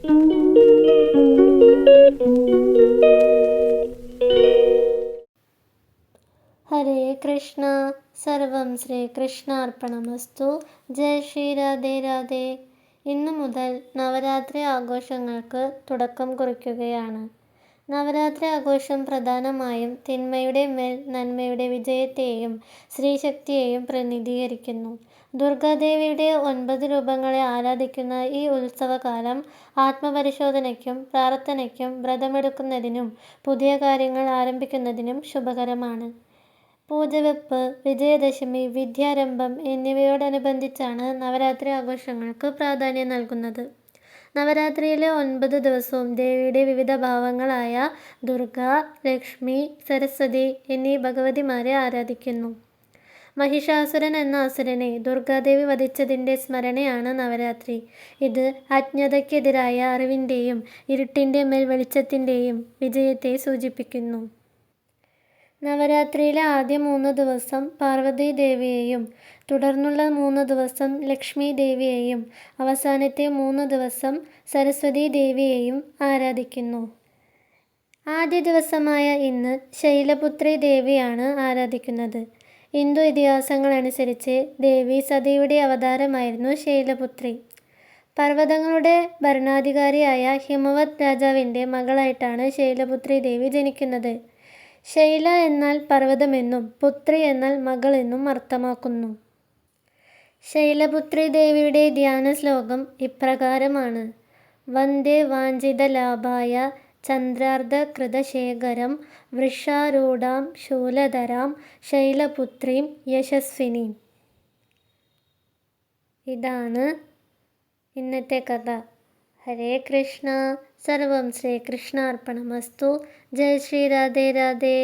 ഹരേ കൃഷ്ണ. സർവം ശ്രീകൃഷ്ണാർപ്പണമസ്തു. ജയ് ശ്രീ രാധേ രാധേ. ഇന്നു മുതൽ നവരാത്രി ആഘോഷങ്ങൾക്ക് തുടക്കം കുറിക്കുകയാണ്. നവരാത്രി ആഘോഷം പ്രധാനമായും തിന്മയുടെ മേൽ നന്മയുടെ വിജയത്തെയും സ്ത്രീശക്തിയെയും പ്രതിനിധീകരിക്കുന്നു. ദുർഗാദേവിയുടെ 9 രൂപങ്ങളെ ആരാധിക്കുന്ന ഈ ഉത്സവകാലം ആത്മപരിശോധനയ്ക്കും പ്രാർത്ഥനയ്ക്കും വ്രതമെടുക്കുന്നതിനും പുതിയ കാര്യങ്ങൾ ആരംഭിക്കുന്നതിനും ശുഭകരമാണ്. പൂജവെപ്പ്, വിജയദശമി, വിദ്യാരംഭം എന്നിവയോടനുബന്ധിച്ചാണ് നവരാത്രി ആഘോഷങ്ങൾക്ക് പ്രാധാന്യം നൽകുന്നത്. നവരാത്രിയിലെ 9 ദിവസവും ദേവിയുടെ വിവിധ ഭാവങ്ങളായ ദുർഗ, ലക്ഷ്മി, സരസ്വതി എന്നീ ഭഗവതിമാരെ ആരാധിക്കുന്നു. മഹിഷാസുരൻ എന്ന അസുരനെ ദുർഗാദേവി വധിച്ചതിൻ്റെ സ്മരണയാണ് നവരാത്രി. ഇത് അജ്ഞതയ്ക്കെതിരായ അറിവിൻ്റെയും ഇരുട്ടിൻ്റെ മേൽ വെളിച്ചത്തിൻ്റെയും വിജയത്തെ സൂചിപ്പിക്കുന്നു. നവരാത്രിയിലെ ആദ്യ 3 ദിവസം പാർവതീദേവിയെയും തുടർന്നുള്ള 3 ദിവസം ലക്ഷ്മി ദേവിയെയും അവസാനത്തെ 3 ദിവസം സരസ്വതി ദേവിയെയും ആരാധിക്കുന്നു. ആദ്യ ദിവസമായ ഇന്ന് ശൈലപുത്രി ദേവിയാണ് ആരാധിക്കുന്നത്. ഹിന്ദു ഇതിഹാസങ്ങളനുസരിച്ച് ദേവി സതിയുടെ അവതാരമായിരുന്നു ശൈലപുത്രി. പർവ്വതങ്ങളുടെ ഭരണാധികാരിയായ ഹിമവത് രാജാവിൻ്റെ മകളായിട്ടാണ് ശൈലപുത്രി ദേവി ജനിക്കുന്നത്. ശൈല എന്നാൽ പർവ്വതമെന്നും പുത്രി എന്നാൽ മകൾ എന്നും അർത്ഥമാക്കുന്നു. ശൈലപുത്രി ദേവിയുടെ ധ്യാന ശ്ലോകം ഇപ്രകാരമാണ്: വന്ദേ വാഞ്ചിതലാഭായ ചന്ദ്രാർദ്ധകൃതശേഖരം വൃഷാരൂഢാം ശൂലധരാം ശൈലപുത്രീം യശസ്വിനീം. ഇതാണ് ഇന്നത്തെ കഥ. ഹരേ കൃഷ്ണ. സർവം ശ്രീകൃഷ്ണാർപ്പണമസ്തു. ജയ് ശ്രീ രാധേ രാധേ.